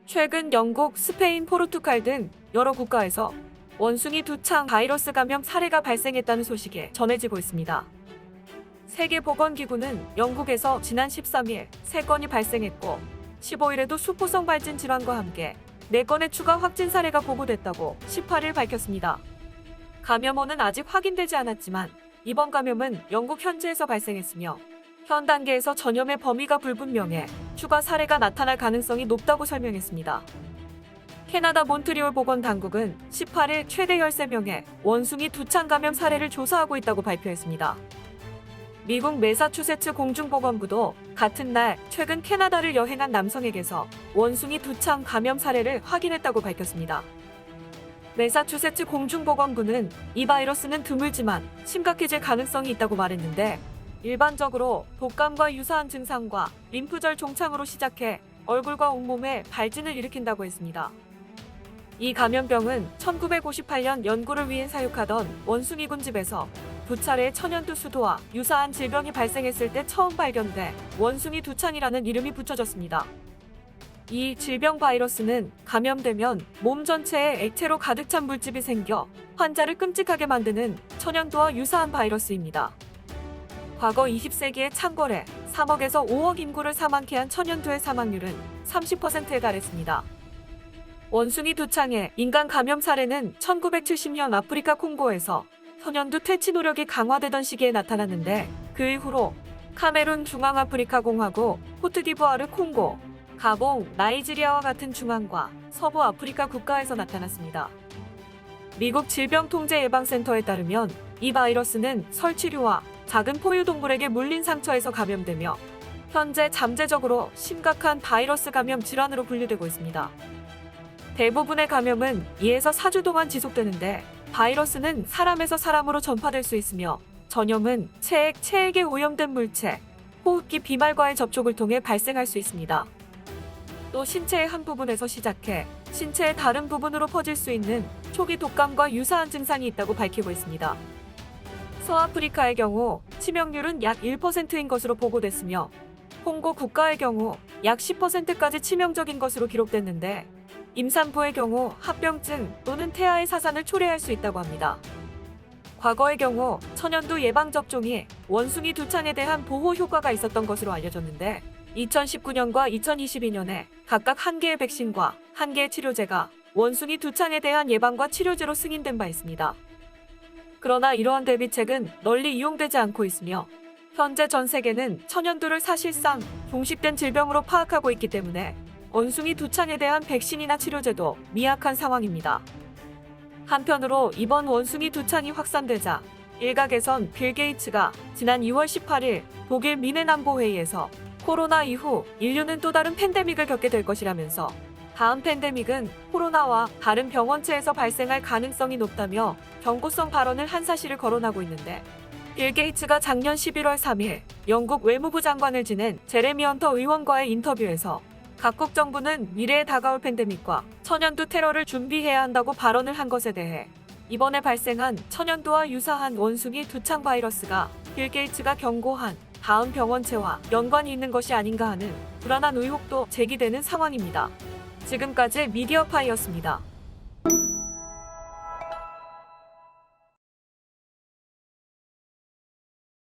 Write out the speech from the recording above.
최근 영국, 스페인, 포르투갈 등 여러 국가에서 원숭이 두창 바이러스 감염 사례가 발생했다는 소식이 전해지고 있습니다. 세계보건기구는 영국에서 지난 13일 3건이 발생했고 15일에도 수포성 발진 질환과 함께 4건의 추가 확진 사례가 보고됐다고 18일 밝혔습니다. 감염원은 아직 확인되지 않았지만 이번 감염은 영국 현지에서 발생했으며 현 단계에서 전염의 범위가 불분명해 추가 사례가 나타날 가능성이 높다고 설명했습니다. 캐나다 몬트리올 보건당국은 18일 최대 13명의 원숭이 두창 감염 사례를 조사하고 있다고 발표했습니다. 미국 매사추세츠 공중보건부도 같은 날 최근 캐나다를 여행한 남성에게서 원숭이 두창 감염 사례를 확인했다고 밝혔습니다. 매사추세츠 공중보건부는 이 바이러스는 드물지만 심각해질 가능성이 있다고 말했는데 일반적으로 독감과 유사한 증상과 림프절 종창으로 시작해 얼굴과 온몸에 발진을 일으킨다고 했습니다. 이 감염병은 1958년 연구를 위해 사육하던 원숭이군집에서 두 차례의 천연두 수도와 유사한 질병이 발생했을 때 처음 발견돼 원숭이 두창이라는 이름이 붙여졌습니다. 이 질병 바이러스는 감염되면 몸 전체에 액체로 가득 찬 물집이 생겨 환자를 끔찍하게 만드는 천연두와 유사한 바이러스입니다. 과거 20세기에 창궐해 3억에서 5억 인구를 사망케 한 천연두의 사망률은 30%에 달했습니다. 원숭이 두창의 인간 감염 사례는 1970년 아프리카 콩고에서 천연두 퇴치 노력이 강화되던 시기에 나타났는데 그 이후로 카메룬 중앙아프리카 공화국, 코트디부아르 콩고, 가봉, 나이지리아와 같은 중앙과 서부 아프리카 국가에서 나타났습니다. 미국 질병통제예방센터에 따르면 이 바이러스는 설치류와 작은 포유동물에게 물린 상처에서 감염되며 현재 잠재적으로 심각한 바이러스 감염 질환으로 분류되고 있습니다. 대부분의 감염은 2에서 4주 동안 지속되는데 바이러스는 사람에서 사람으로 전파될 수 있으며 전염은 체액에 오염된 물체, 호흡기 비말과의 접촉을 통해 발생할 수 있습니다. 또 신체의 한 부분에서 시작해 신체의 다른 부분으로 퍼질 수 있는 초기 독감과 유사한 증상이 있다고 밝히고 있습니다. 서아프리카의 경우 치명률은 약 1%인 것으로 보고됐으며 콩고 국가의 경우 약 10%까지 치명적인 것으로 기록됐는데 임산부의 경우 합병증 또는 태아의 사산을 초래할 수 있다고 합니다. 과거의 경우 천연두 예방접종이 원숭이 두창에 대한 보호 효과가 있었던 것으로 알려졌는데 2019년과 2022년에 각각 1개의 백신과 1개의 치료제가 원숭이 두창에 대한 예방과 치료제로 승인된 바 있습니다. 그러나 이러한 대비책은 널리 이용되지 않고 있으며 현재 전 세계는 천연두를 사실상 종식된 질병으로 파악하고 있기 때문에 원숭이 두창에 대한 백신이나 치료제도 미약한 상황입니다. 한편으로 이번 원숭이 두창이 확산되자 일각에선 빌 게이츠가 지난 2월 18일 독일 미네남보회의에서 코로나 이후 인류는 또 다른 팬데믹을 겪게 될 것이라면서 다음 팬데믹은 코로나와 다른 병원체에서 발생할 가능성이 높다며 경고성 발언을 한 사실을 거론하고 있는데 빌 게이츠가 작년 11월 3일 영국 외무부 장관을 지낸 제레미 헌터 의원과의 인터뷰에서 각국 정부는 미래에 다가올 팬데믹과 천연두 테러를 준비해야 한다고 발언을 한 것에 대해 이번에 발생한 천연두와 유사한 원숭이 두창 바이러스가 빌 게이츠가 경고한 다음 병원체와 연관이 있는 것이 아닌가 하는 불안한 의혹도 제기되는 상황입니다. 지금까지 미디어파이였습니다.